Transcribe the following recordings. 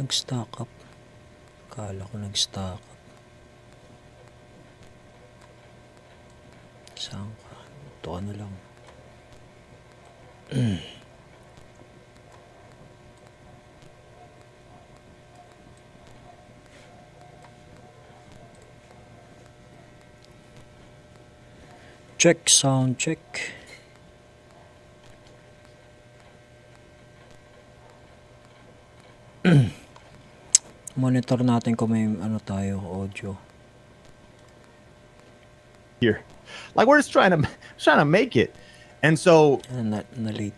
nag-stock up? Kala ko nag-stock up. Saan ka? Ito ka na lang. Check, sound check. Monitor natin kung may ano tayo, audio. Here, like we're just trying to make it, and so na late.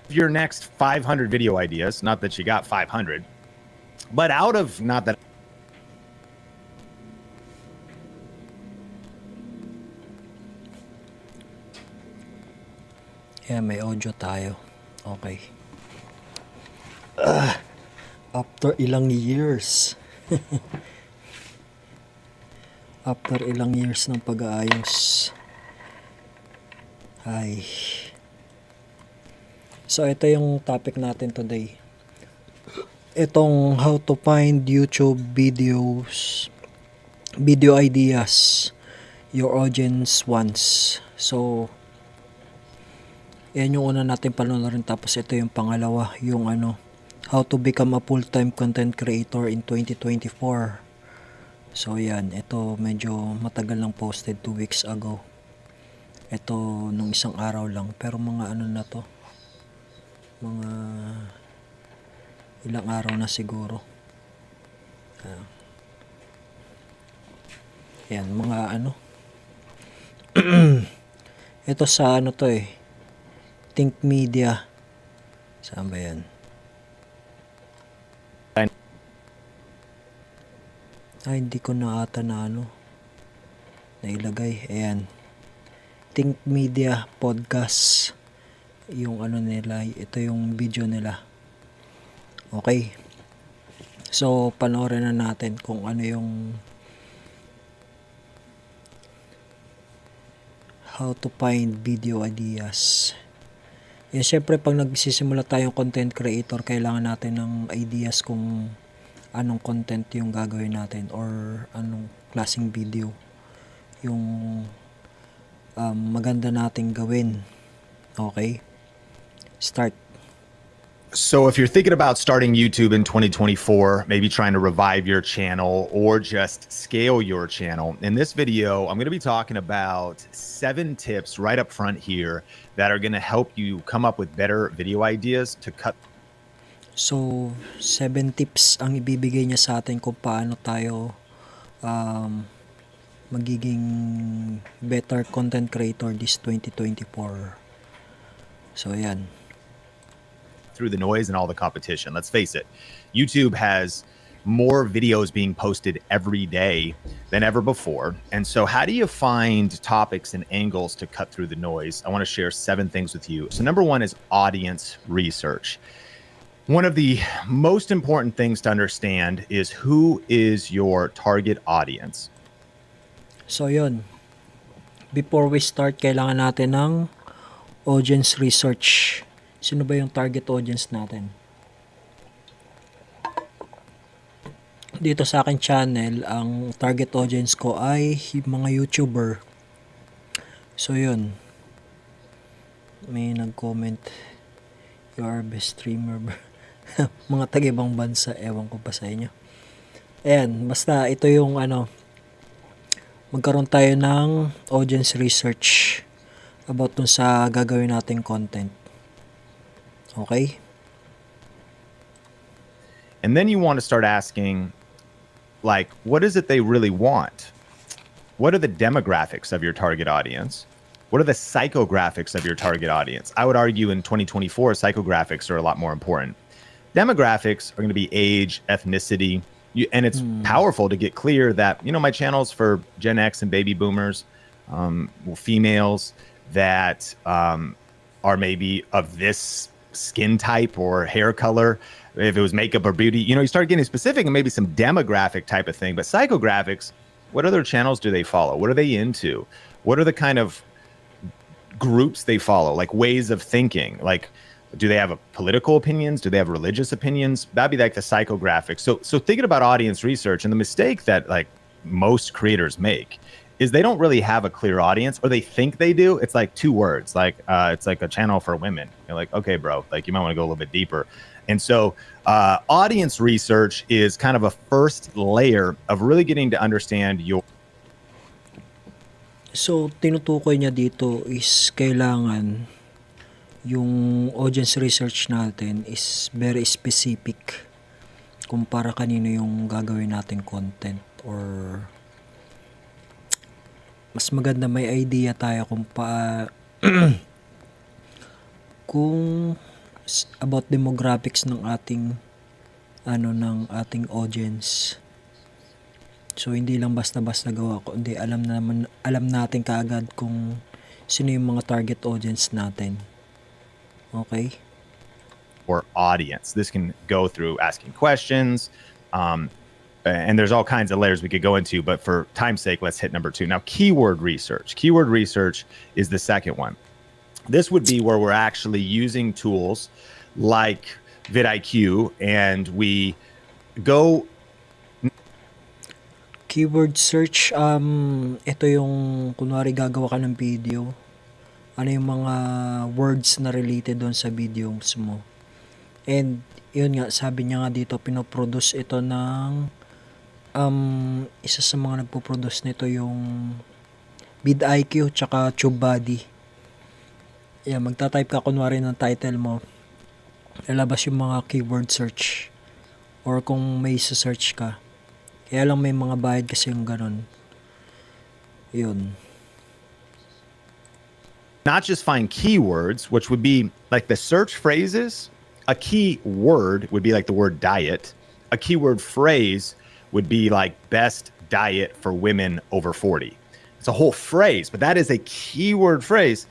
your next 500 video ideas, not that you got 500, but out of not that. Yeah, may audio tayo. Okay. After ilang years. After ilang years ng pag-aayos. Ay. So, ito yung topic natin today. Itong how to find YouTube videos, video ideas your audience wants. So, yan yung una natin panoorin, tapos ito yung pangalawa, yung how to become a full-time content creator in 2024. So yan, ito medyo matagal lang posted, 2 weeks ago. Ito nung isang araw lang, pero mga na to, mga ilang araw na siguro. Yan, mga ito sa to Think Media. Saan ba yan? Ay, hindi ko na ata na nailagay. Ayan. Think Media Podcast. Yung nila. Ito yung video nila. Okay. So, panoorin na natin kung ano yung how to find video ideas. Yan, syempre pag nagsisimula tayong content creator, kailangan natin ng ideas kung anong content yung gagawin natin or anong klaseng video yung maganda nating gawin. Okay? Start. So if you're thinking about starting YouTube in 2024, maybe trying to revive your channel or just scale your channel, in this video, I'm going to be talking about 7 tips right up front here that are going to help you come up with better video ideas to cut. So, 7 tips ang ibibigay niya sa atin kung paano tayo magiging better content creator this 2024. So, yan. Through the noise and all the competition. Let's face it, YouTube has more videos being posted every day than ever before. And so how do you find topics and angles to cut through the noise? I want to share 7 things with you. So number 1 is audience research. One of the most important things to understand is who is your target audience. So yun. Before we start, kailangan natin ng audience research. Sino ba yung target audience natin? Dito sa akin channel, ang target audience ko ay mga YouTuber. So yun. May nag-comment, you are best streamer. Mga taga-ibang bansa, ewan ko pa sa inyo. Ayan, basta ito yung magkaroon tayo ng audience research about dun sa gagawin nating content. Okay? And then you want to start asking, like, what is it they really want? What are the demographics of your target audience? What are the psychographics of your target audience? I would argue in 2024, psychographics are a lot more important. Demographics are going to be age, ethnicity, and it's powerful to get clear that, my channel's for Gen X and baby boomers, females that are maybe of this skin type or hair color. If it was makeup or beauty, you start getting specific and maybe some demographic type of thing. But psychographics, what other channels do they follow? What are they into? What are the kind of groups they follow, like ways of thinking. Like, do they have political opinions? Do they have religious opinions? That'd be like the psychographics. So thinking about audience research, and the mistake that like most creators make is they don't really have a clear audience, or they think they do. It's like two words, like it's like a channel for women. You're like, okay, bro, like you might want to go a little bit deeper. And so audience research is kind of a first layer of really getting to understand your. So, tinutukoy niya dito is kailangan yung audience research natin is very specific kung para kanino yung gagawin nating content, or mas maganda may idea tayo kung kung about demographics ng ating ng ating audience. So hindi lang basta-basta gawa ko, hindi alam natin kaagad kung sino yung mga target audience natin. Okay? Or audience. This can go through asking questions, and there's all kinds of layers we could go into, but for time's sake, let's hit number 2. Now, keyword research. Keyword research is the second one. This would be where we're actually using tools like vidIQ, and we go. Keyword search, ito yung kunwari gagawa ka ng video, ano yung mga words na related doon sa videos mo. And yun nga, sabi niya nga dito, pinoproduce ito ng isa sa mga nagpo-produce nito yung vidIQ tsaka TubeBuddy. Yeah, magta-type ka kunwari ng title mo, lalabas yung mga keyword search, or kung may search ka. Kaya lang may mga bayad kasi yung ganun. Yun. Not just find keywords, which would be like the search phrases. A key word would be like the word diet. A keyword phrase would be like best diet for women over 40. It's a whole phrase, but that is a keyword phrase.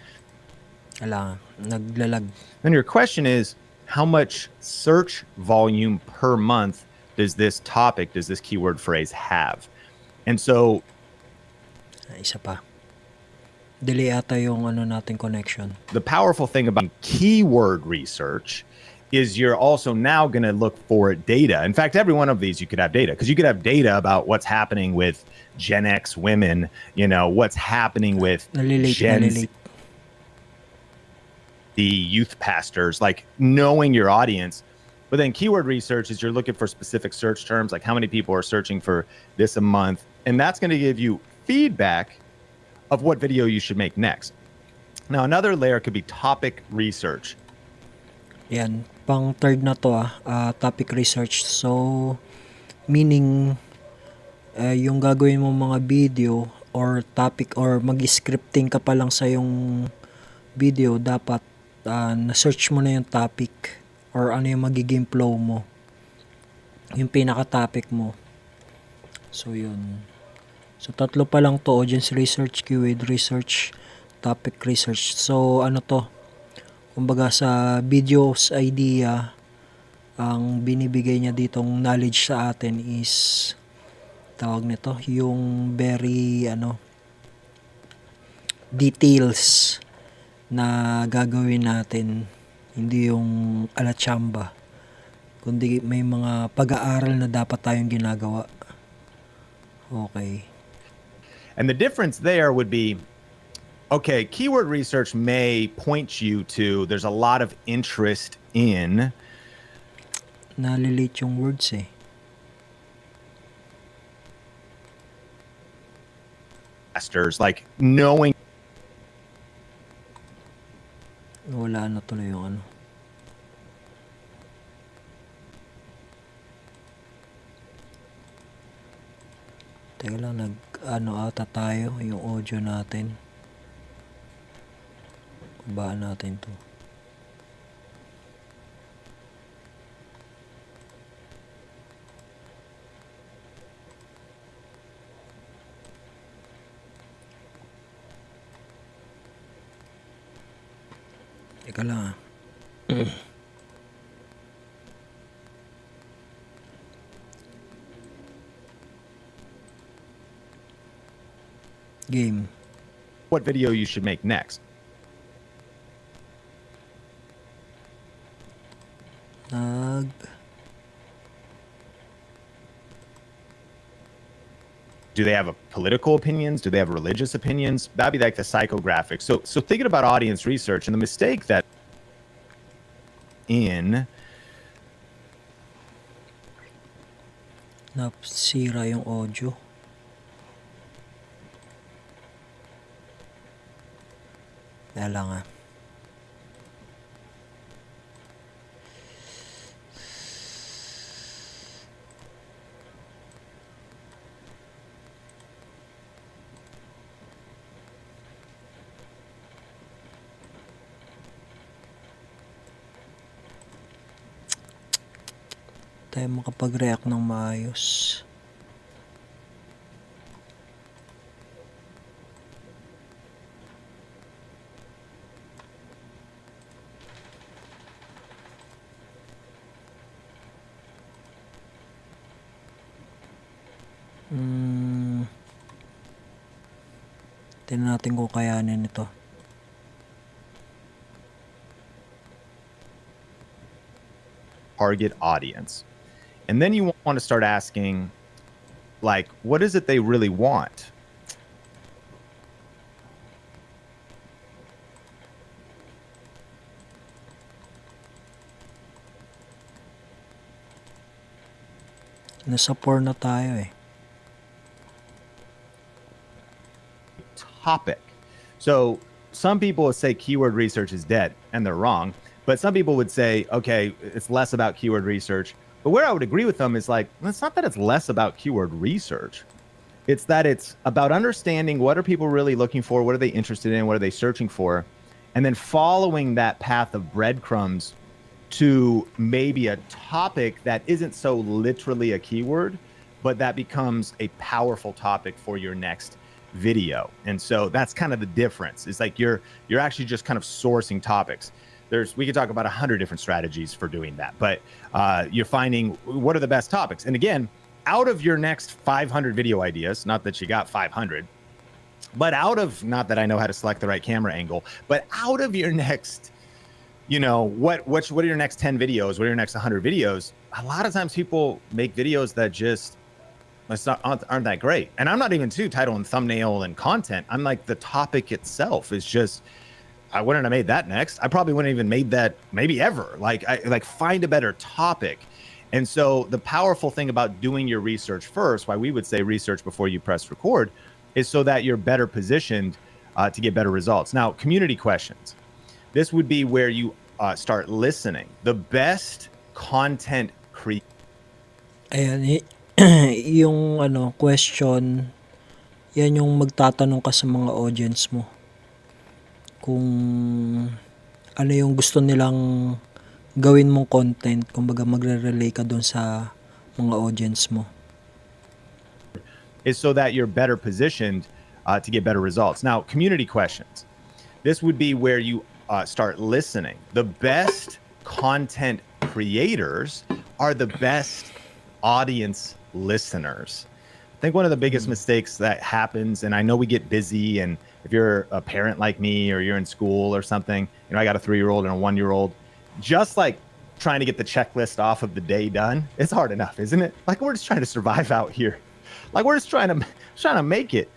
Ala, naglalag. Then your question is, how much search volume per month does this topic, does this keyword phrase have? And so, Isa pa. Delay ata yung natin connection. the powerful thing about keyword research is you're also now going to look for data. In fact, every one of these you could have data, because you could have data about what's happening with Gen X women, what's happening with Gen Z, the youth pastors, like knowing your audience. But then keyword research is you're looking for specific search terms, like how many people are searching for this a month. And that's going to give you feedback of what video you should make next. Now, another layer could be topic research. Yan, pang third na to topic research. So, meaning, yung gagawin mo mga video or topic, or mag-scripting ka pa lang sa yung video, dapat na-search mo na yung topic or ano yung magiging flow mo, yung pinaka-topic mo. So, yun. So, tatlo pa lang to: audience research, keyword research, topic research. So, ano to? Kumbaga sa videos idea, ang binibigay niya ditong knowledge sa atin is, tawag nito, yung very, details na gagawin natin. Hindi yung alatsamba, kundi may mga pag-aaral na dapat tayong ginagawa. Okay. And the difference there would be, okay, keyword research may point you to, there's a lot of interest in. Nalilate yung words eh. Masters, like knowing. Wala na tuloy yung Teka lang, ata tayo yung audio natin. Babaan natin to. Teka lang Game. What video you should make next. lag. Do they have political opinions? Do they have religious opinions? That'd be like the psychographics. So thinking about audience research and the mistake that Nasira yung audio. Kaya lang ah. Tayo makapag-react ng maayos. Tingnan natin kung kayanin ito. target audience. And then you want to start asking, like, what is it they really want? Nasa 4 na tayo eh. Topic. So some people would say keyword research is dead, and they're wrong. But some people would say, okay, it's less about keyword research. But where I would agree with them is like, it's not that it's less about keyword research. It's that it's about understanding what are people really looking for, what are they interested in, what are they searching for, and then following that path of breadcrumbs to maybe a topic that isn't so literally a keyword, but that becomes a powerful topic for your next video. And so that's kind of the difference. It's like you're actually just kind of sourcing topics. We could talk about 100 different strategies for doing that, but you're finding what are the best topics. And again, out of your next 500 video ideas, not that you got 500, but not that I know how to select the right camera angle, but out of your next, what are your next 10 videos? What are your next 100 videos? A lot of times people make videos that just aren't that great. And I'm not even too title and thumbnail and content. I'm like, the topic itself is just, I wouldn't have made that next. I probably wouldn't have even made that maybe ever. Find a better topic. And so the powerful thing about doing your research first, why we would say research before you press record, is so that you're better positioned to get better results. Now, community questions. This would be where you start listening. The best content creation. Ayan, yung question, yan yung magtatanong ka sa mga audience mo. Kung ano yung gusto nilang gawin mong content, kumbaga magre-relay ka doon sa mga audience mo. Is so that you're better positioned to get better results. Now, community questions. This would be where you start listening. The best content creators are the best audience listeners. I think one of the biggest mistakes that happens, and I know we get busy, and if you're a parent like me or you're in school or something, I got a 3-year-old and a 1-year-old, just like trying to get the checklist off of the day done, it's hard enough, isn't it? Like, we're just trying to survive out here. Like, we're just trying to make it.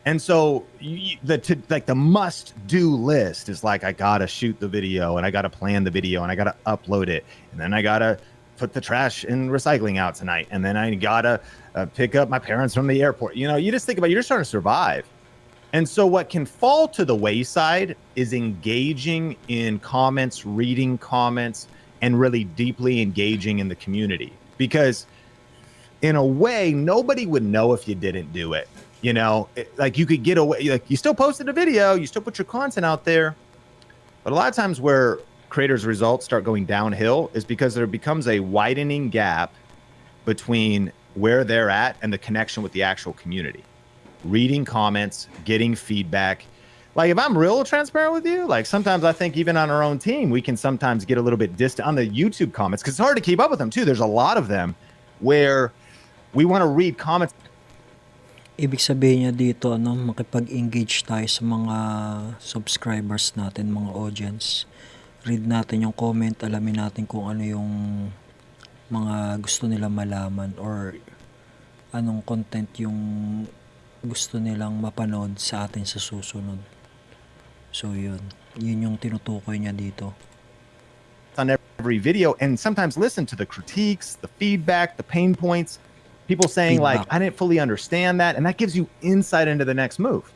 And so the must-do list is like, I gotta shoot the video, and I gotta plan the video, and I gotta upload it, and then I gotta put the trash in recycling out tonight, and then I gotta pick up my parents from the airport. You just think about, you're just trying to survive. And so what can fall to the wayside is engaging in comments, reading comments, and really deeply engaging in the community. Because in a way, nobody would know if you didn't do it. Like, you could get away, like, you still posted a video, you still put your content out there. But a lot of times where creators' results start going downhill is because there becomes a widening gap between where they're at and the connection with the actual community. Reading comments, getting feedback. Like, if I'm real transparent with you, like, sometimes I think even on our own team, we can sometimes get a little bit distant on the YouTube comments, because it's hard to keep up with them too. There's a lot of them where we want to read comments. Ibig sabihin niya dito, makipag-engage tayo sa mga subscribers natin, mga audience. Read natin yung comment, alamin natin kung ano yung mga gusto nila malaman or anong content yung gusto nilang mapanood sa atin sa susunod. So yun yung tinutukoy niya dito. On every video, and sometimes listen to the critiques, the feedback, the pain points, people saying like, I didn't fully understand that, and that gives you insight into the next move.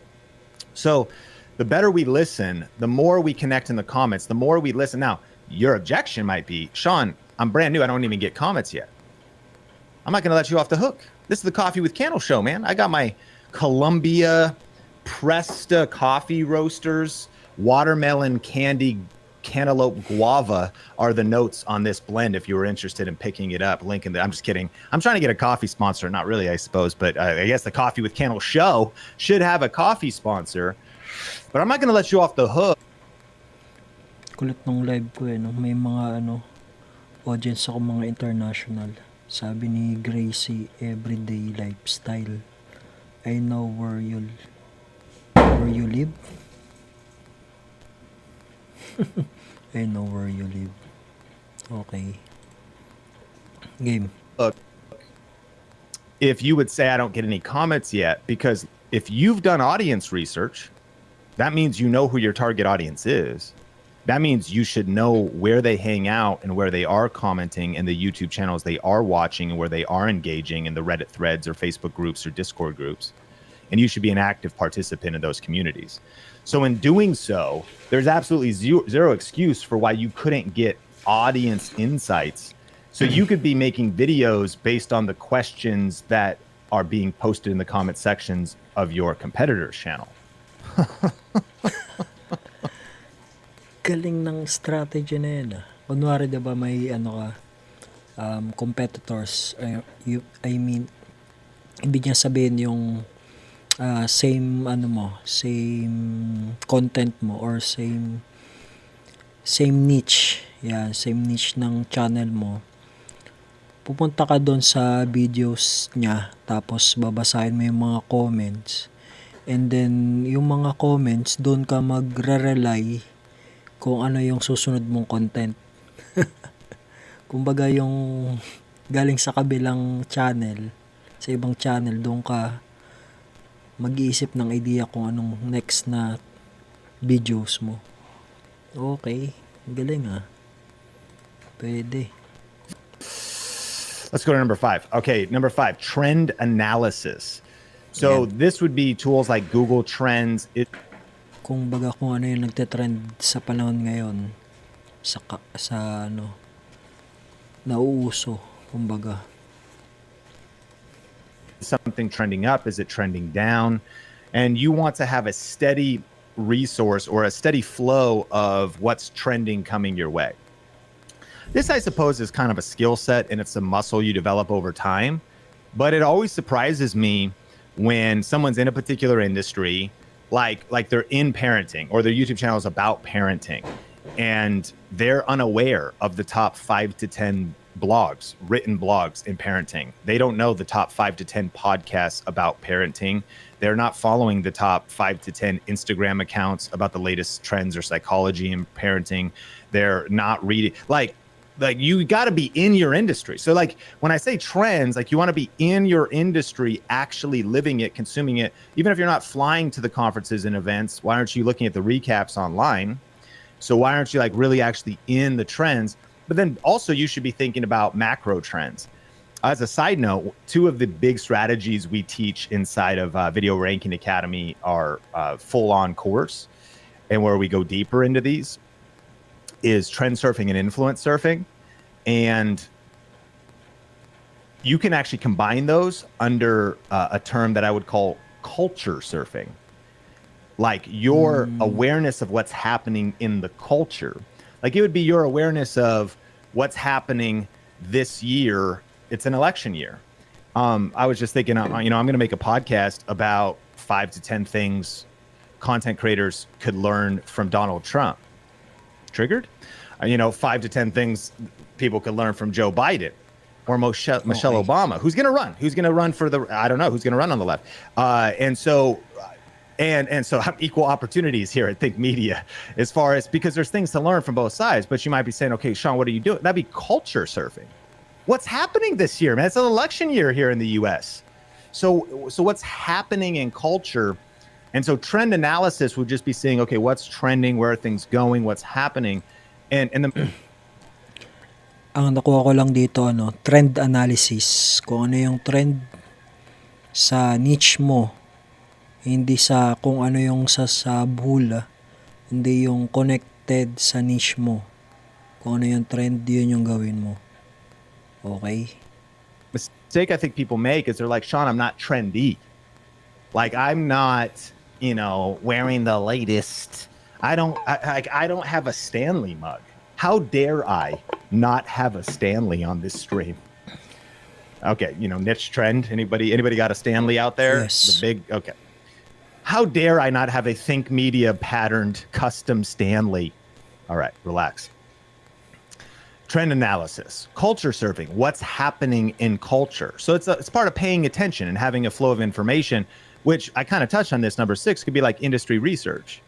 So the better we listen, the more we connect in the comments, the more we listen. Now, your objection might be, Sean, I'm brand new, I don't even get comments yet. I'm not going to let you off the hook. This is the Coffee with Candle show, man. I got my Columbia pressed coffee roasters, watermelon candy, cantaloupe guava are the notes on this blend if you were interested in picking it up. Link in there. I'm just kidding. I'm trying to get a coffee sponsor. Not really, I suppose, but I guess the Coffee with Candle show should have a coffee sponsor. But I'm not going to let you off the hook. Kulit nung live ko no? May mga audience ako mga international. Sabi ni Gracie, everyday lifestyle. I know where you live. I know where you live. Okay. Game. Look, if you would say I don't get any comments yet, because if you've done audience research, that means you know who your target audience is. That means you should know where they hang out and where they are commenting in the YouTube channels they are watching and where they are engaging in the Reddit threads or Facebook groups or Discord groups. And you should be an active participant in those communities. So in doing so, there's absolutely zero excuse for why you couldn't get audience insights. So you could be making videos based on the questions that are being posted in the comment sections of your competitor's channel. Galing ng strategy na yun. Kunwari diba may competitors, ibig niya sabihin yung same content mo or same niche. Yan, same niche ng channel mo. Pupunta ka doon sa videos niya, tapos babasahin mo yung mga comments. And then, yung mga comments, doon ka magre-rely kung ano yung susunod mong content. Kumbaga yung galing sa kabilang channel, sa ibang channel, doon ka mag-iisip ng idea kung anong next na videos mo. Okay, galing Pwede. Let's go to number 5. Okay, number 5, trend analysis. So this would be tools like Google Trends. Kung ano yung nagte-trend sa panahon ngayon sa nauuso, kumbaga. Something trending up, is it trending down? And you want to have a steady resource or a steady flow of what's trending coming your way. This, I suppose, is kind of a skill set and it's a muscle you develop over time. But it always surprises me when someone's in a particular industry, like they're in parenting or their YouTube channel is about parenting, and they're unaware of the top 5 to 10 blogs, written blogs in parenting. They don't know the top 5 to 10 podcasts about parenting. They're not following the top 5 to 10 Instagram accounts about the latest trends or psychology in parenting. They're not reading, like you got to be in your industry. So like when I say trends, like you want to be in your industry, actually living it, consuming it. Even if you're not flying to the conferences and events, why aren't you looking at the recaps online? So why aren't you like really actually in the trends? But then also you should be thinking about macro trends. As a side note, 2 of the big strategies we teach inside of Video Ranking Academy are full-on course, and where we go deeper into these is trend surfing and influence surfing. And you can actually combine those under a term that I would call culture surfing. Like your awareness of what's happening in the culture. Like it would be your awareness of what's happening this year. It's an election year. I was just thinking, I'm going to make a podcast about 5 to 10 things content creators could learn from Donald Trump. Triggered? 5 to 10 things people could learn from Joe Biden or Michelle Obama. Who's going to run? Who's going to run for I don't know. Who's going to run on the left? And so equal opportunities here at Think Media, as far as, because there's things to learn from both sides, but you might be saying, okay, Sean, what are you doing? That'd be culture surfing. what's happening this year, man? It's an election year here in the US. So what's happening in culture? And so trend analysis would just be saying, okay, what's trending, where are things going, what's happening? And the Ang nakuha ko lang dito, trend analysis. Kung ano yung trend sa niche mo, hindi sa kung ano yung sa bula, hindi yung connected sa niche mo. Kung ano yung trend, yun yung gawin mo. Okay? mistake I think people make is they're like, Sean, I'm not trendy. Like I'm not, wearing the latest. I don't have a Stanley mug. How dare I not have a Stanley on this stream? Okay, niche trend. Anybody got a Stanley out there? Yes. The big, okay. How dare I not have a Think Media patterned custom Stanley? All right, relax. Trend analysis, culture surfing, what's happening in culture. So it's part of paying attention and having a flow of information, which I kind of touched on this. Number 6 could be like industry research.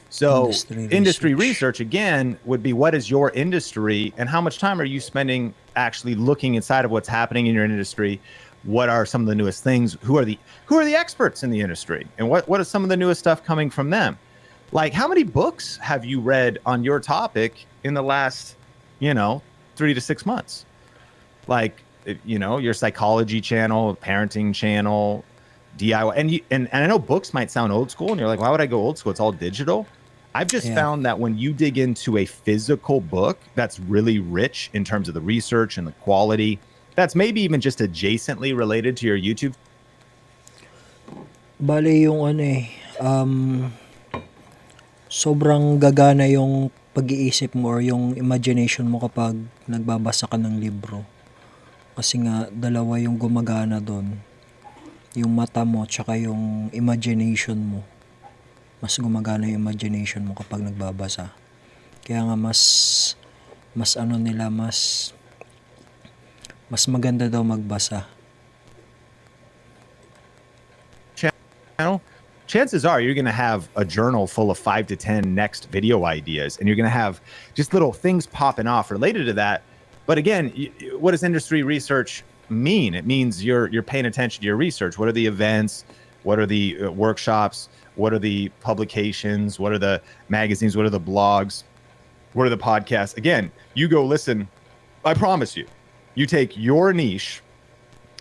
So industry research again would be, what is your industry and how much time are you spending actually looking inside of what's happening in your industry? What are some of the newest things? Who are the experts in the industry? And what is some of the newest stuff coming from them? Like, how many books have you read on your topic in the last, 3 to 6 months? Like, your psychology channel, parenting channel, DIY. And I know books might sound old school and you're like, why would I go old school? It's all digital. I've just found that when you dig into a physical book that's really rich in terms of the research and the quality, that's maybe even just adjacently related to your YouTube. Bale yung sobrang gagana yung pag-iisip mo or yung imagination mo kapag nagbabasa ka ng libro. Kasi nga, dalawa yung gumagana doon. Yung mata mo tsaka yung imagination mo. Mas gumagana yung imagination mo kapag nagbabasa. Kaya nga mas maganda daw magbasa. Channel, chances are you're going to have a journal full of 5 to 10 next video ideas, and you're going to have just little things popping off related to that. But again, what does industry research mean? It means you're paying attention to your research. What are the events? What are the workshops? What are the publications? What are the magazines? What are the blogs? What are the podcasts? Again, you go listen. I promise you, you take your niche,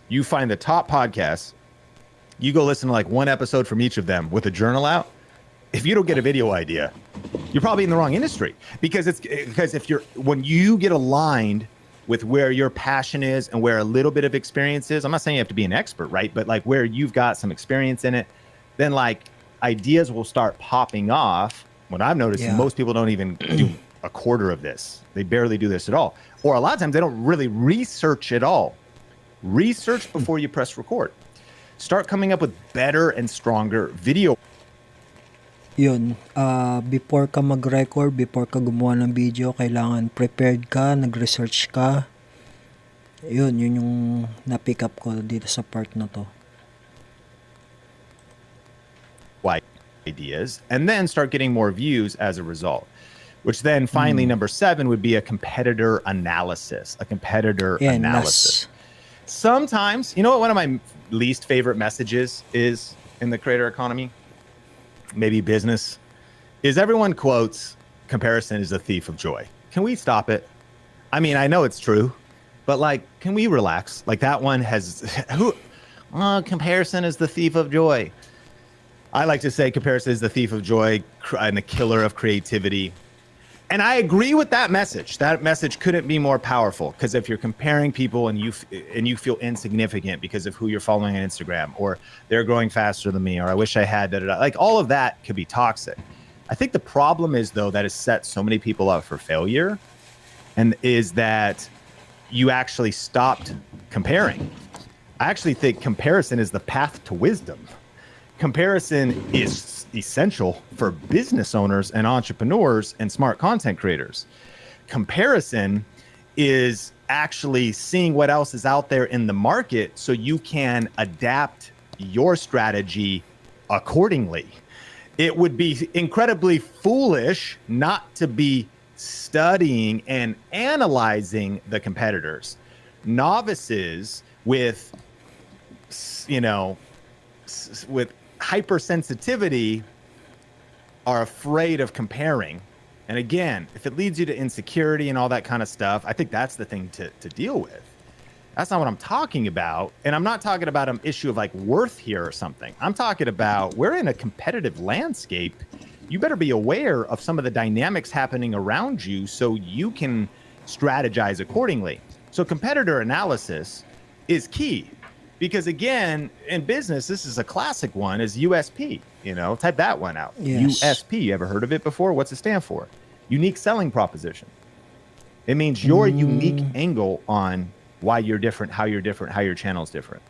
you find the top podcasts, you go listen to like one episode from each of them with a journal out. If you don't get a video idea, you're probably in the wrong industry, because when you get aligned with where your passion is and where a little bit of experience is, I'm not saying you have to be an expert, right? But like where you've got some experience in it, then like ideas will start popping off. What I've noticed is most people don't even do a quarter of this. They barely do this at all. Or a lot of times they don't really research at all. Research before you press record. Start coming up with better and stronger video. Yun, before ka mag-record, before ka gumawa ng video, kailangan prepared ka, nag-research ka. Yun yung na-pick up ko dito sa part na to. Ideas, and then start getting more views as a result. Which then finally, number 7 would be a competitor analysis. Analysis. Sometimes, you know what one of my least favorite messages is in the creator economy? Maybe business, is everyone quotes comparison is the thief of joy. Can we stop it? I mean, I know it's true, but like, can we relax? Like that one has comparison is the thief of joy. I like to say comparison is the thief of joy and the killer of creativity. And I agree with that message. That message couldn't be more powerful, because if you're comparing people and you feel insignificant because of who you're following on Instagram, or they're growing faster than me, or I wish I had like all of that could be toxic. I think the problem is, though, that has set so many people up for failure, and is that you actually stopped comparing. I actually think comparison is the path to wisdom. Comparison is essential for business owners and entrepreneurs and smart content creators. Comparison is actually seeing what else is out there in the market so you can adapt your strategy accordingly. It would be incredibly foolish not to be studying and analyzing the competitors. Novices with, you know, with hypersensitivity are afraid of comparing. And again, if it leads you to insecurity and all that kind of stuff, I think that's the thing to deal with. That's not what I'm talking about. And I'm not talking about an issue of like worth here or something. I'm talking about we're in a competitive landscape. You better be aware of some of the dynamics happening around you so you can strategize accordingly. So competitor analysis is key. Because again, in business, this is a classic one, is USP. You know, type that one out. Yes. USP, you ever heard of it before? What's it stand for? Unique selling proposition. It means your unique angle on why you're different, how your channel's different.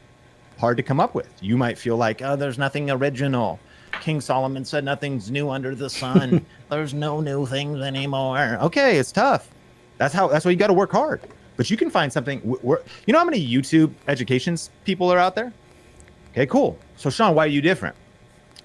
Hard to come up with. You might feel like, oh, there's nothing original. King Solomon said nothing's new under the sun. There's no new things anymore. Okay, it's tough. That's why you got to work hard. But you can find something. You know how many YouTube educations people are out there? Okay, cool. So Sean, why are you different?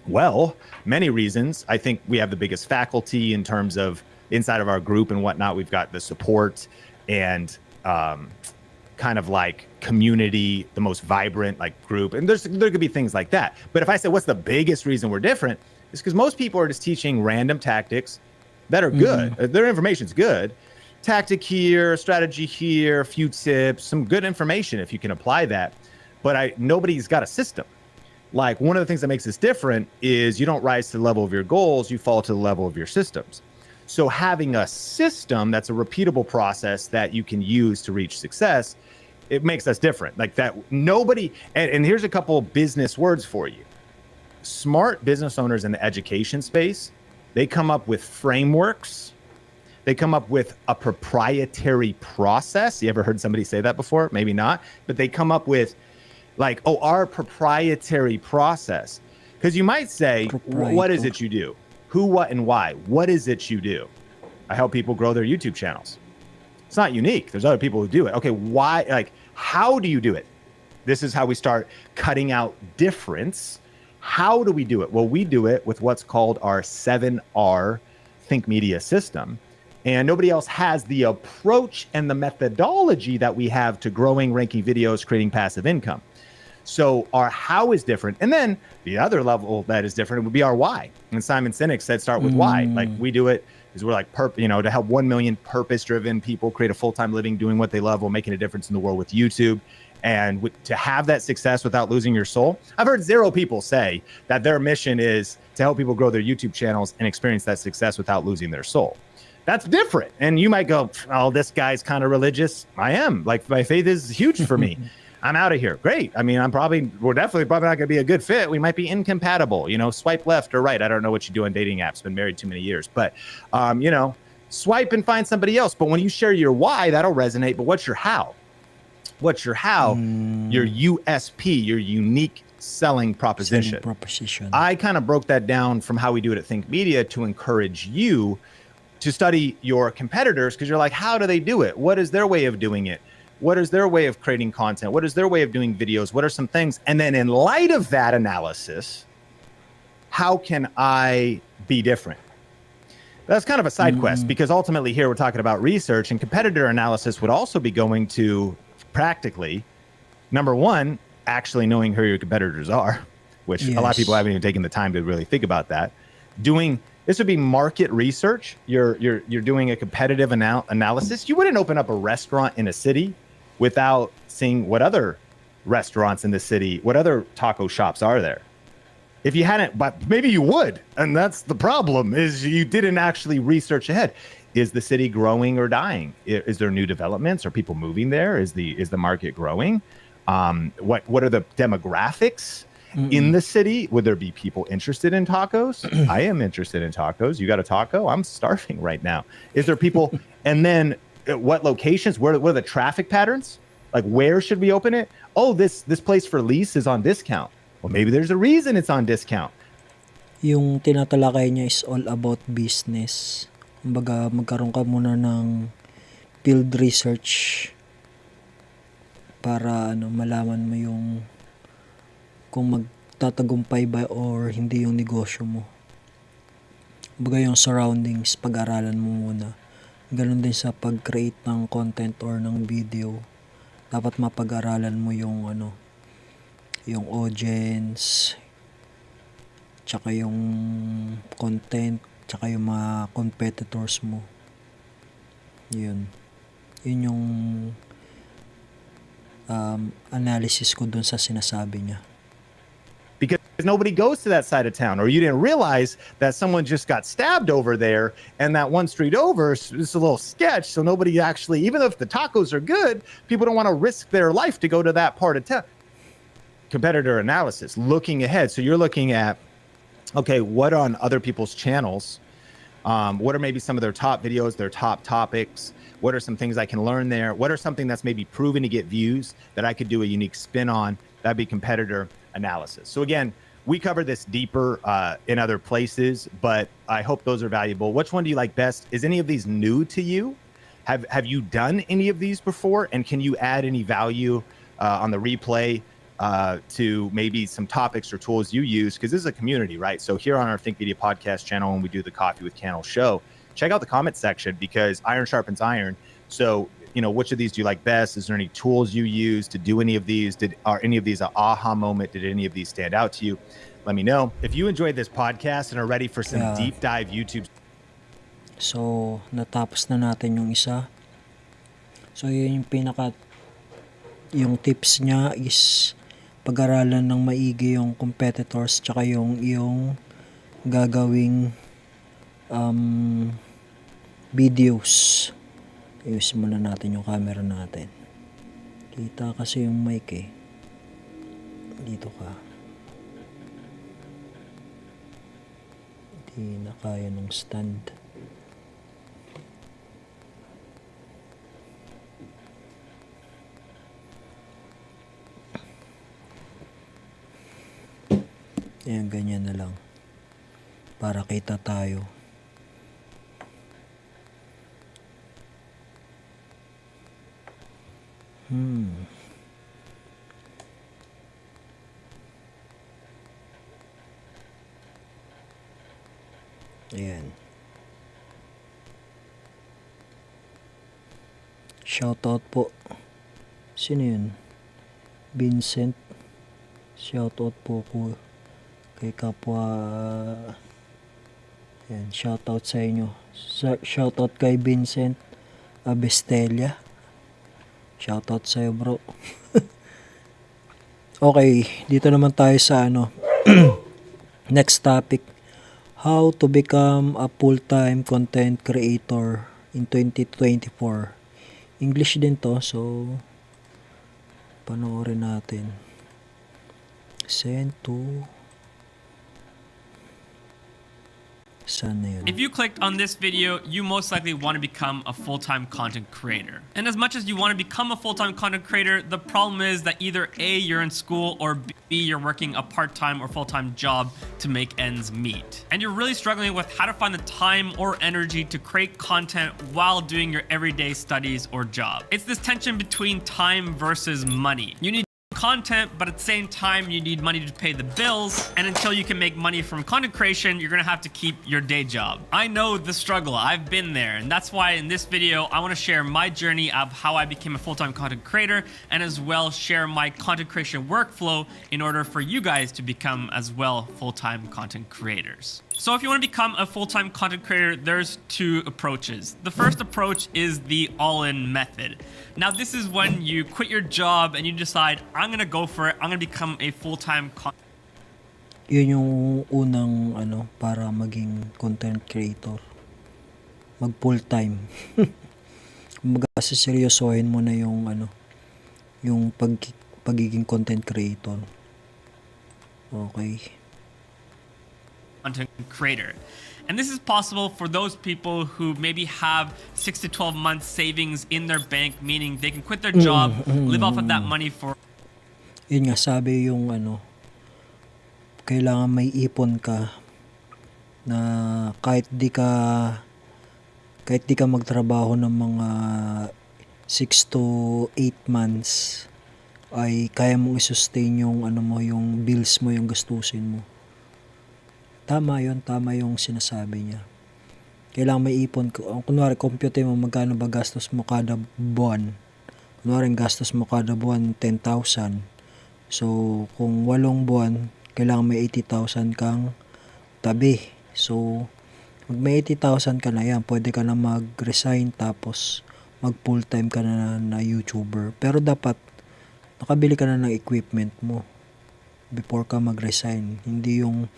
Well, many reasons. I think we have the biggest faculty in terms of inside of our group and whatnot. We've got the support and kind of like community, the most vibrant like group. And there could be things like that. But if I say what's the biggest reason we're different, it's because most people are just teaching random tactics that are good. Their information's good. Tactic here, strategy here, a few tips, some good information if you can apply that. But nobody's got a system. Like one of the things that makes us different is you don't rise to the level of your goals, you fall to the level of your systems. So having a system that's a repeatable process that you can use to reach success, it makes us different. Like that nobody, and here's a couple business words for you. Smart business owners in the education space, they come up with frameworks. They come up with a proprietary process. You ever heard somebody say that before? Maybe not. But they come up with like, oh, our proprietary process. Because you might say, what is it you do? Who, what, and why? What is it you do? I help people grow their YouTube channels. It's not unique. There's other people who do it. Okay, why? Like, how do you do it? This is how we start cutting out difference. How do we do it? Well, we do it with what's called our 7R Think Media system. And nobody else has the approach and the methodology that we have to growing, ranking videos, creating passive income. So our how is different. And then the other level that is different would be our why. And Simon Sinek said, start with why. Like we do it because we're like, to help 1 million purpose-driven people create a full-time living doing what they love while making a difference in the world with YouTube. And to have that success without losing your soul. I've heard 0 people say that their mission is to help people grow their YouTube channels and experience that success without losing their soul. That's different. And you might go, oh, this guy's kind of religious. I am. Like my faith is huge for me. I'm out of here. Great. I mean, we're definitely probably not going to be a good fit. We might be incompatible, swipe left or right. I don't know what you do on dating apps. Been married too many years, but, swipe and find somebody else. But when you share your why, that'll resonate. But what's your how? What's your how? Your USP, your unique selling proposition. I kind of broke that down from how we do it at Think Media to encourage you to study your competitors, because you're like, how do they do it? What is their way of doing it? What is their way of creating content? What is their way of doing videos? What are some things? And then in light of that analysis, how can I be different? That's kind of a side quest, because ultimately here we're talking about research, and competitor analysis would also be going to practically, number one, actually knowing who your competitors are, which a lot of people haven't even taken the time to really think about that. This would be market research. You're doing a competitive analysis. You wouldn't open up a restaurant in a city without seeing what other restaurants in the city, what other taco shops are there. If you hadn't, but maybe you would. And that's the problem, is you didn't actually research ahead. Is the city growing or dying? Is there new developments? Are people moving there? Is the market growing? What are the demographics in the city? Would there be people interested in tacos? I am interested in tacos. You got a taco? I'm starving right now. Is there people? And then what locations? What are the traffic patterns? Like, where should we open it? Oh, this place for lease is on discount. Well, maybe there's a reason it's on discount. Yung tinatalakay niya is all about business. Kumbaga, magkaroon ka muna ng field research para malaman mo yung kung magtatagumpay ba or hindi yung negosyo mo. Kumbaga yung surroundings, pag-aralan mo muna. Ganun din sa pag-create ng content or ng video. Dapat mapag-aralan mo yung yung audience, tsaka yung content, tsaka yung mga competitors mo. Yun. Yun yung analysis ko dun sa sinasabi niya. Because nobody goes to that side of town, or you didn't realize that someone just got stabbed over there, and that one street over is a little sketch. So nobody actually, even if the tacos are good, people don't want to risk their life to go to that part of town. Competitor analysis, looking ahead. So you're looking at, okay, what are on other people's channels? What are maybe some of their top videos, their top topics? What are some things I can learn there? What are something that's maybe proven to get views that I could do a unique spin on? That'd be competitor analysis. So again, we cover this deeper in other places, but I hope those are valuable. Which one do you like best? Is any of these new to you? Have you done any of these before? And can you add any value on the replay to maybe some topics or tools you use? Because this is a community, right? So here on our Think Media podcast channel, when we do the Coffee with Cannell show, check out the comment section, because iron sharpens iron. So, you know, which of these do you like best? Is there any tools you use to do any of these? Are any of these an aha moment? Did any of these stand out to you? Let me know. If you enjoyed this podcast and are ready for some deep dive YouTube. So, natapos na natin yung isa. So, yun yung yung tips niya is pag-aralan ng maigi yung competitors, tsaka yung gagawing videos. Ayusin muna natin yung camera natin. Kita kasi yung mic eh. Dito ka. Hindi na kaya ng stand. Ayan, ganyan na lang. Para kita tayo. Ayan. Shoutout po. Sino yun? Vincent. Shoutout po ko kay kapwa. Ayan, shoutout sa inyo. Shoutout kay Vincent Abestelia. Shoutout sa'yo, bro. Okay, dito naman tayo sa next topic. How to become a full-time content creator in 2024. English din to, so panoorin natin. Send to If you clicked on this video, you most likely want to become a full-time content creator. And as much as you want to become a full-time content creator, the problem is that either A, you're in school, or B, you're working a part-time or full-time job to make ends meet. And you're really struggling with how to find the time or energy to create content while doing your everyday studies or job. It's this tension between time versus money. You need content, but at the same time you need money to pay the bills, and until you can make money from content creation, you're gonna have to keep your day job. I know the struggle, I've been there, and that's why in this video I want to share my journey of how I became a full-time content creator, and as well share my content creation workflow in order for you guys to become as well full-time content creators. So if you want to become a full-time content creator, there's two approaches. The first approach is the all-in method. Now this is when you quit your job and you decide, I'm gonna go for it, I'm gonna become a full-time content. Yun yung unang para maging content creator. Mag full-time. Kumbaga seryosohin mo na yung yung pagiging content creator. Okay. Content creator. And this is possible for those people who maybe have 6 to 12 months savings in their bank, meaning they can quit their job, live off of that money for... Yun nga, sabi yung kailangan may ipon ka na kahit di ka magtrabaho ng mga 6 to 8 months ay kaya mong i-sustain yung yung bills mo, yung gastusin mo. Tama yung sinasabi niya. Kailangan may ipon. Kunwari, compute mo magkano ba gastos mo kada buwan. Kunwari, gastos mo kada buwan 10,000. So, kung 8 buwan, kailangan may 80,000 kang tabi. So, pag may 80,000 ka na yan, pwede ka na mag-resign tapos mag full-time ka na YouTuber. Pero dapat, nakabili ka na ng equipment mo before ka mag-resign. Hindi yung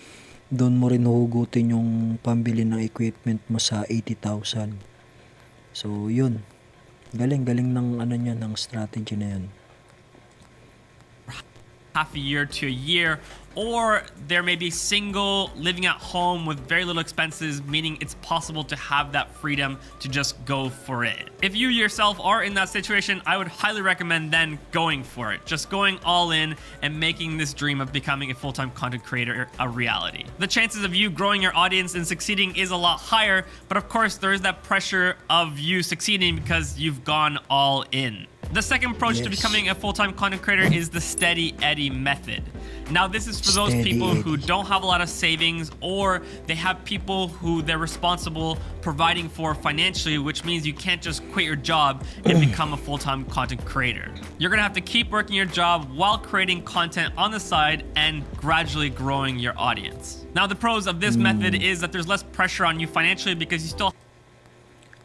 doon mo rin hugutin yung pambili ng equipment mo sa 80,000. So, yun. Galing ng ng strategy na yun. Half a year to a year, or there may be single, living at home with very little expenses, meaning it's possible to have that freedom to just go for it. If you yourself are in that situation, I would highly recommend then going for it, just going all in and making this dream of becoming a full-time content creator a reality. The chances of you growing your audience and succeeding is a lot higher, but of course there is that pressure of you succeeding because you've gone all in. The second approach to becoming a full-time content creator is the Steady Eddie method. Now, this is for those people who don't have a lot of savings, or they have people who they're responsible providing for financially, which means you can't just quit your job and become a full-time content creator. You're gonna have to keep working your job while creating content on the side and gradually growing your audience. Now, the pros of this method is that there's less pressure on you financially because you still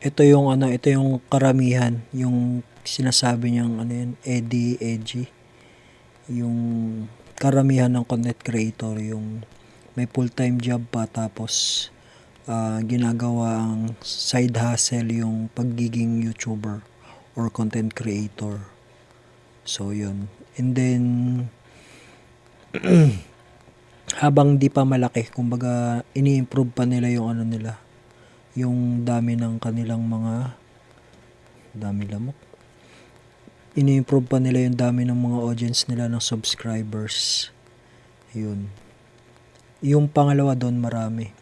Ito yung karamihan, yung sinasabi niyang edgy. Yung karamihan ng content creator, yung may full-time job pa tapos ginagawa ang side hustle yung pagiging YouTuber or content creator. So, yun. And then, habang di pa malaki, kumbaga, ini-improve pa nila yung yung dami ng kanilang ini-improve pa nila yung dami ng mga audience nila ng subscribers. Yun. Yung pangalawa doon marami.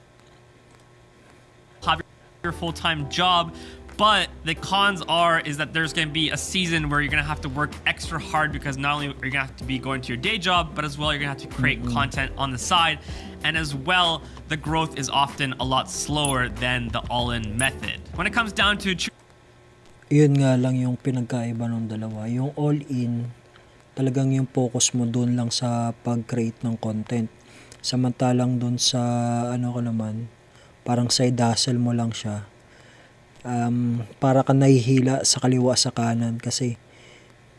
have your full-time job, but the cons is that there's going to be a season where you're going to have to work extra hard because not only are you going to have to be going to your day job, but as well you're going to have to create content on the side, and as well the growth is often a lot slower than the all-in method. When it comes down to Yun nga lang yung pinagkaiba ng dalawa. Yung all-in, talagang yung focus mo doon lang sa pag-create ng content. Samantalang doon sa parang side hustle mo lang siya. Para ka nahihila sa kaliwa sa kanan kasi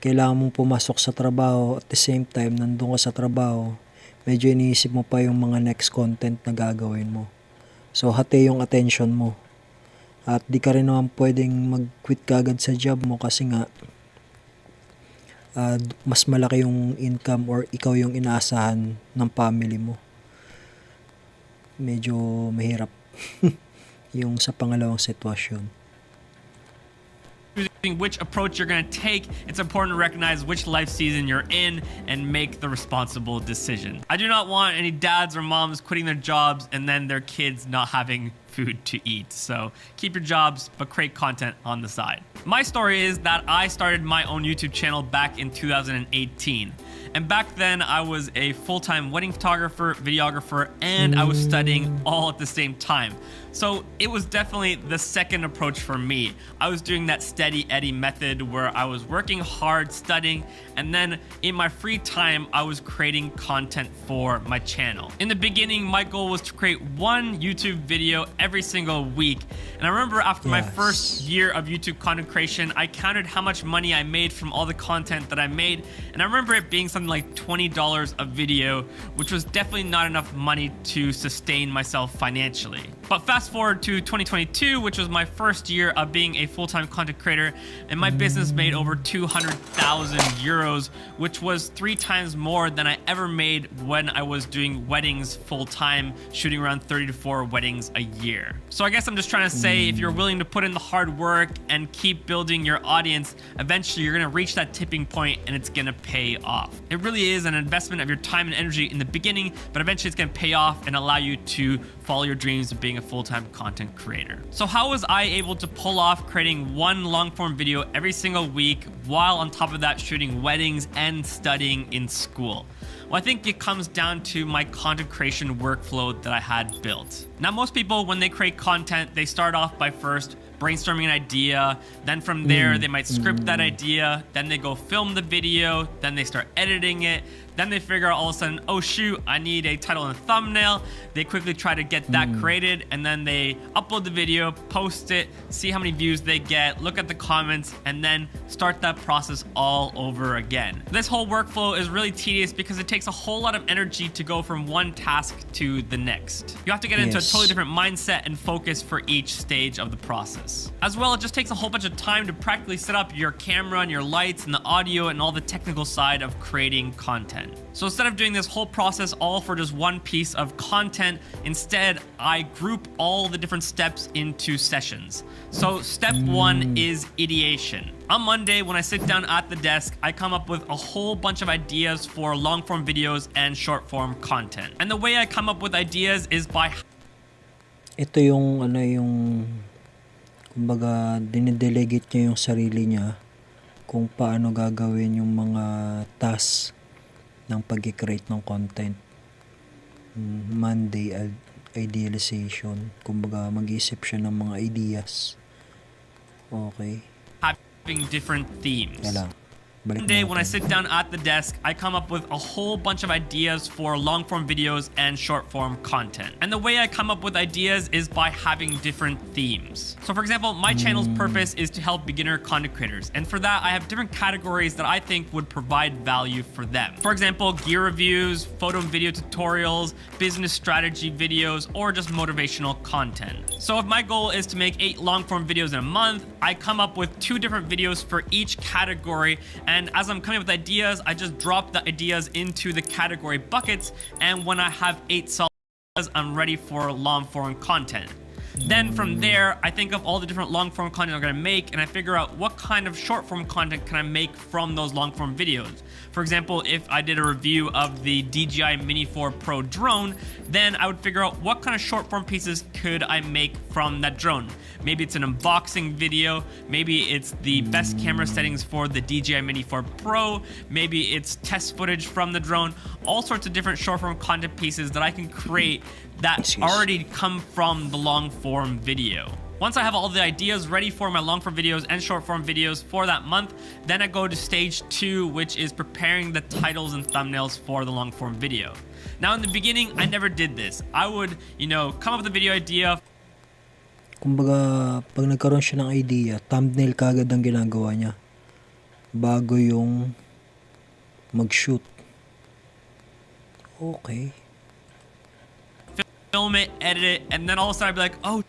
kailangan mong pumasok sa trabaho at the same time nandun ka sa trabaho, medyo iniisip mo pa yung mga next content na gagawin mo. So, hati yung attention mo. At di ka rin naman pwedeng mag-quit kagad sa job mo kasi nga mas malaki yung income or ikaw yung inaasahan ng family mo. Medyo mahirap yung sa pangalawang sitwasyon. choosing which approach you're going to take, it's important to recognize which life season you're in and make the responsible decision. I do not want any dads or moms quitting their jobs and then their kids not having food to eat. So keep your jobs, but create content on the side. My story is that I started my own YouTube channel back in 2018. And back then I was a full-time wedding photographer, videographer, and I was studying all at the same time. So it was definitely the second approach for me. I was doing that steady Eddie method where I was working hard, studying, and then in my free time, I was creating content for my channel. In the beginning, my goal was to create one YouTube video every single week. And I remember after my first year of YouTube content creation, I counted how much money I made from all the content that I made. And I remember it being something like $20 a video, which was definitely not enough money to sustain myself financially. But fast forward to 2022, which was my first year of being a full-time content creator, and my business made over 200,000 euros, which was 3 times more than I ever made when I was doing weddings full-time, shooting around 30 to 4 weddings a year. So I guess I'm just trying to say, if you're willing to put in the hard work and keep building your audience, eventually you're gonna reach that tipping point and it's gonna pay off. It really is an investment of your time and energy in the beginning, but eventually it's gonna pay off and allow you to follow your dreams of being a full-time content creator. So how was I able to pull off creating one long-form video every single week while on top of that shooting weddings and studying in school? Well, I think it comes down to my content creation workflow that I had built. Now, most people, when they create content, they start off by first brainstorming an idea. Then from there, they might script that idea. Then they go film the video. Then they start editing it. Then they figure out all of a sudden, oh shoot, I need a title and a thumbnail. They quickly try to get that created, and then they upload the video, post it, see how many views they get, look at the comments, and then start that process all over again. This whole workflow is really tedious because it takes a whole lot of energy to go from one task to the next. You have to get into a totally different mindset and focus for each stage of the process. As well, it just takes a whole bunch of time to practically set up your camera and your lights and the audio and all the technical side of creating content. So instead of doing this whole process all for just one piece of content, instead I group all the different steps into sessions. So step one is ideation. On Monday, when I sit down at the desk, I come up with a whole bunch of ideas for long form videos and short form content. And the way I come up with ideas is by Ito yung kumbaga dinidelegate niya yung sarili niya kung paano gagawin yung mga tasks ng pag-create ng content. Monday, idealization. Kumbaga, mag-iisip siya ng mga ideas. Okay. having different themes. Balik One day natin. when I sit down at the desk, I come up with a whole bunch of ideas for long form videos and short form content. And the way I come up with ideas is by having different themes. So for example, my channel's purpose is to help beginner content creators. And for that, I have different categories that I think would provide value for them. For example, gear reviews, photo and video tutorials, business strategy videos, or just motivational content. So if my goal is to make 8 long form videos in a month, I come up with 2 different videos for each category. And as I'm coming up with ideas, I just drop the ideas into the category buckets. And when I have 8 solid ideas, I'm ready for long form content. Then from there, I think of all the different long form content I'm gonna make, and I figure out what kind of short form content can I make from those long form videos. For example, if I did a review of the DJI Mini 4 Pro drone, then I would figure out what kind of short form pieces could I make from that drone. Maybe it's an unboxing video, maybe it's the best camera settings for the DJI Mini 4 Pro, maybe it's test footage from the drone, all sorts of different short form content pieces that I can create that already come from the long form video. Once I have all the ideas ready for my long form videos and short form videos for that month, then I go to stage 2, which is preparing the titles and thumbnails for the long form video. Now in the beginning, I never did this. I would, come up with a video idea. Kumbaga, pag nagkaroon siya ng idea, thumbnail kagad ang ginagawa niya bago yung mag-shoot. Okay. Film it, edit it, and then all of a sudden I'd be like, oh,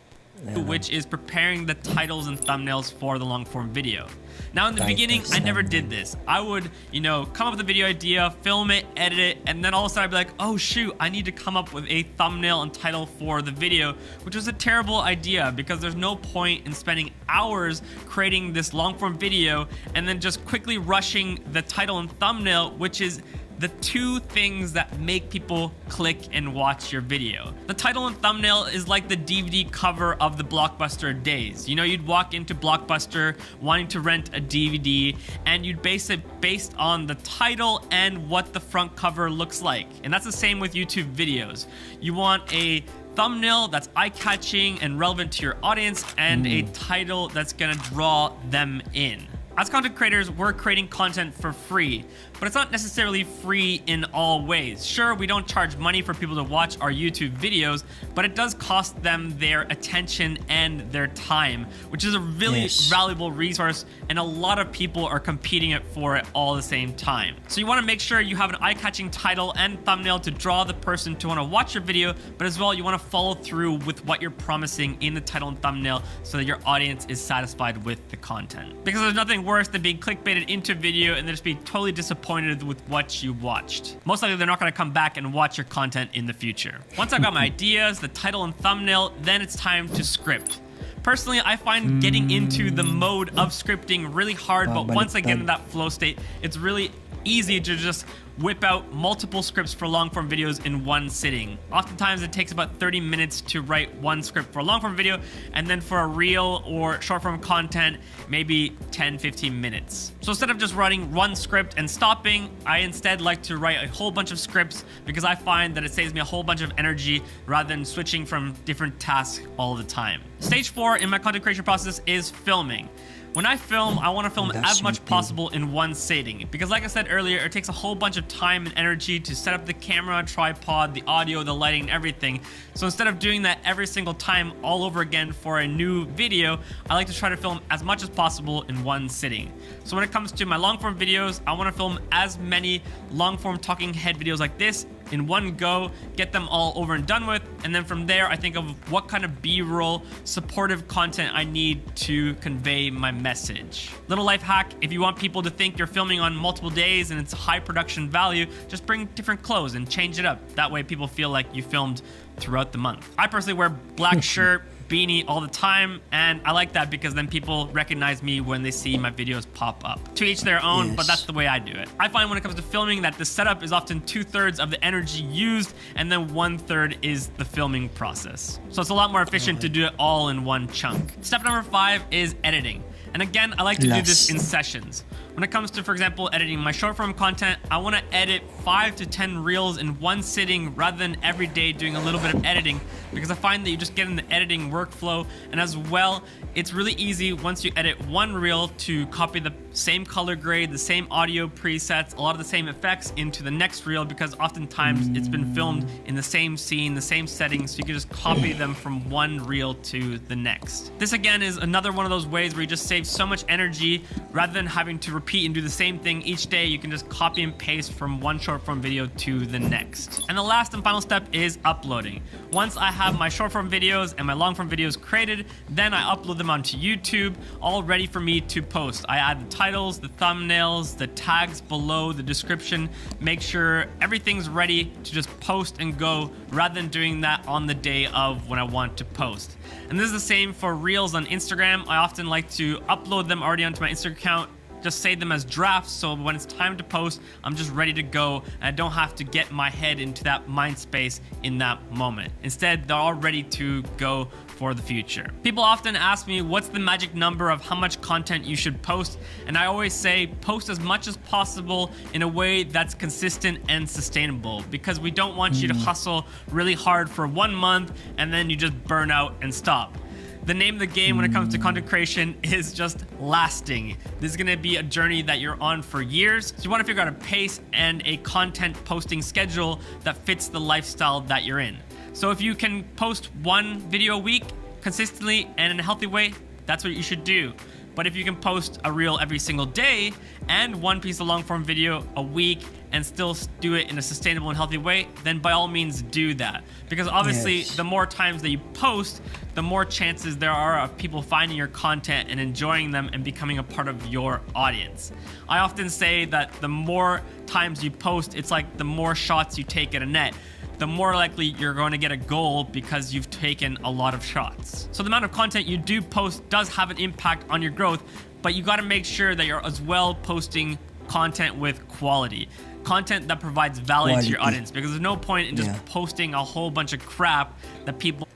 which is preparing the titles and thumbnails for the long form video. Now in the beginning, I never did this. I would, come up with a video idea, film it, edit it, and then all of a sudden I'd be like, oh shoot, I need to come up with a thumbnail and title for the video, which was a terrible idea because there's no point in spending hours creating this long form video and then just quickly rushing the title and thumbnail, which is the 2 things that make people click and watch your video. The title and thumbnail is like the DVD cover of the Blockbuster days. You'd walk into Blockbuster wanting to rent a DVD and you'd base it based on the title and what the front cover looks like. And that's the same with YouTube videos. You want a thumbnail that's eye-catching and relevant to your audience and a title that's gonna draw them in. As content creators, we're creating content for free, but it's not necessarily free in all ways. Sure, we don't charge money for people to watch our YouTube videos, but it does cost them their attention and their time, which is a really valuable resource, and a lot of people are competing for it all at the same time. So you want to make sure you have an eye-catching title and thumbnail to draw the person to want to watch your video, but as well, you want to follow through with what you're promising in the title and thumbnail so that your audience is satisfied with the content. Because there's nothing worse than being clickbaited into a video and then just being totally disappointed with what you watched. Most likely they're not going to come back and watch your content in the future. Once I've got my ideas, the title and thumbnail, then it's time to script. Personally, I find getting into the mode of scripting really hard, but once I get in that flow state, it's really easy to just whip out multiple scripts for long form videos in one sitting. Oftentimes it takes about 30 minutes to write one script for a long form video, and then for a reel or short form content, maybe 10-15 minutes. So instead of just writing one script and stopping, I instead like to write a whole bunch of scripts because I find that it saves me a whole bunch of energy rather than switching from different tasks all the time. Stage 4 in my content creation process is filming. When I film, I want to film as much possible in one sitting because like I said earlier, it takes a whole bunch of time and energy to set up the camera, tripod, the audio, the lighting, everything. So instead of doing that every single time all over again for a new video, I like to try to film as much as possible in one sitting. So when it comes to my long form videos, I want to film as many long form talking head videos like this in one go, get them all over and done with, and then from there I think of what kind of B-roll supportive content I need to convey my message. Little life hack, if you want people to think you're filming on multiple days and it's high production value, just bring different clothes and change it up. That way people feel like you filmed throughout the month. I personally wear black shirt, beanie all the time, and I like that because then people recognize me when they see my videos pop up. To each their own, but that's the way I do it. I find when it comes to filming that the setup is often 2/3 of the energy used, and then 1/3 is the filming process. So it's a lot more efficient to do it all in one chunk. Step number 5 is editing. And again, I like to do this in sessions. When it comes to, for example, editing my short form content, I want to edit 5 to 10 reels in one sitting rather than every day doing a little bit of editing, because I find that you just get in the editing workflow, and as well, it's really easy once you edit one reel to copy the same color grade, the same audio presets, a lot of the same effects into the next reel, because oftentimes it's been filmed in the same scene, the same settings, so you can just copy them from one reel to the next. This again is another one of those ways where you just save so much energy rather than having to repeat and do the same thing each day. You can just copy and paste from one short form video to the next. And the last and final step is uploading. Once I have my short form videos and my long form videos created, then I upload them onto YouTube, all ready for me to post. I add the titles, the thumbnails, the tags below, the description, make sure everything's ready to just post and go rather than doing that on the day of when I want to post. And this is the same for reels on Instagram. I often like to upload them already onto my Instagram account, just save them as drafts, so when it's time to post, I'm just ready to go and I don't have to get my head into that mind space in that moment. Instead, they're all ready to go for the future. People often ask me what's the magic number of how much content you should post, and I always say post as much as possible in a way that's consistent and sustainable, because we don't want you to hustle really hard for 1 month and then you just burn out and stop. The name of the game when it comes to content creation is just lasting. This is gonna be a journey that you're on for years. So you wanna figure out a pace and a content posting schedule that fits the lifestyle that you're in. So if you can post one video a week consistently and in a healthy way, that's what you should do. But if you can post a reel every single day and one piece of long form video a week and still do it in a sustainable and healthy way, then by all means do that. Because obviously the more times that you post, the more chances there are of people finding your content and enjoying them and becoming a part of your audience. I often say that the more times you post, it's like the more shots you take at a net, the more likely you're going to get a goal because you've taken a lot of shots. So the amount of content you do post does have an impact on your growth, but you got to make sure that you're as well posting content with quality. Content that provides value to your audience, because there's no point in just posting a whole bunch of crap that people...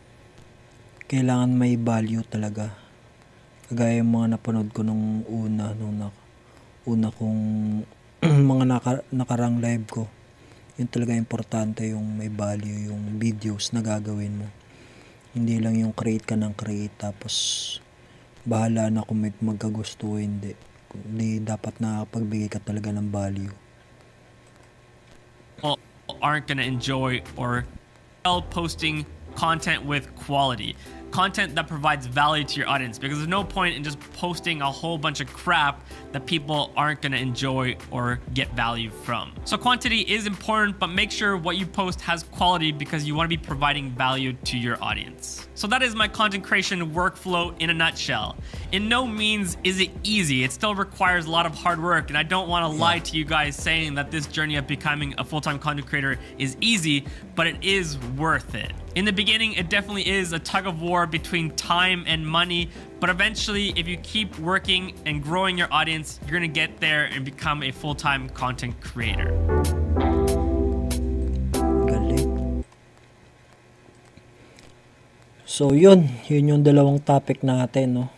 Kailangan may value talaga. Kagaya yung mga napanood ko nung una kong mga nakarang live ko. Yun talaga importante, yung may value yung videos na gagawin mo. Hindi lang yung create ka ng create tapos bahala na kung may magkagusto o hindi. Hindi dapat nakakapagbigay ka talaga ng value. Aren't gonna enjoy or posting content with quality. Content that provides value to your audience, because there's no point in just posting a whole bunch of crap that people aren't going to enjoy or get value from. So quantity is important, but make sure what you post has quality because you want to be providing value to your audience. So that is my content creation workflow in a nutshell. In no means is it easy. It still requires a lot of hard work, and I don't want to lie to you guys saying that this journey of becoming a full-time content creator is easy, but it is worth it. In the beginning, it definitely is a tug of war between time and money, but eventually, if you keep working and growing your audience, you're gonna get there and become a full-time content creator. Galing. So yun yung dalawang topic natin, no.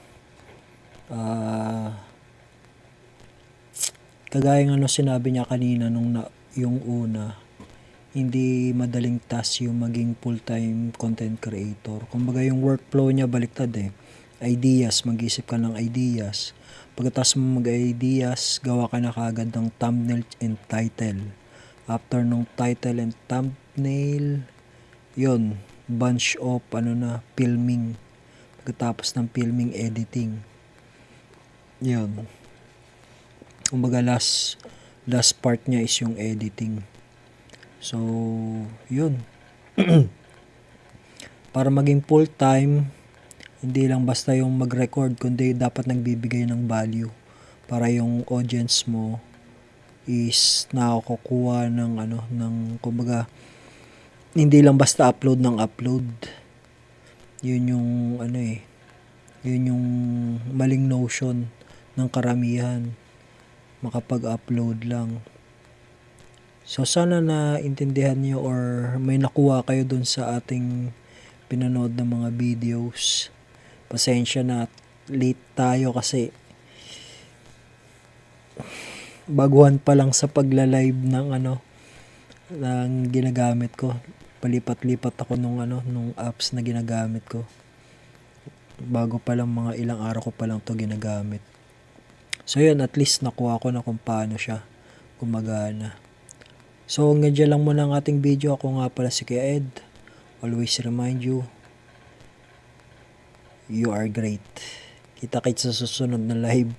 Kagaya ng sinabi niya kanina yung una, hindi madaling task yung maging full-time content creator. Kumbaga yung workflow niya baliktad eh. Ideas, mag-isip ka ng ideas. Pagkatapos mo mag-ideas, gawa ka na kagad ng thumbnail and title. After nung title and thumbnail, yun, bunch of filming. Pagkatapos ng filming, editing. Yun. Kumbaga last part niya is yung editing. So, yun. Para maging full-time, hindi lang basta yung mag-record, kundi dapat nagbibigay ng value para yung audience mo is nakukuha ng kumbaga, hindi lang basta upload ng upload. Yun yung yun yung maling notion ng karamihan, makapag-upload lang. So sana naintindihan niyo or may nakuha kayo dun sa ating pinanood ng mga videos. Pasensya na late tayo kasi baguhan pa lang sa pagla-live ng ginagamit ko. Palipat-lipat ako nung apps na ginagamit ko. Bago pa lang, mga ilang araw ko pa lang to ginagamit. So yun, at least nakuha ko na kung paano siya gumagana. So hanggang dyan lang muna ang ating video. Ako nga pala si Kuya Ed. Always remind you, you are great. Kita-kits sa susunod na live.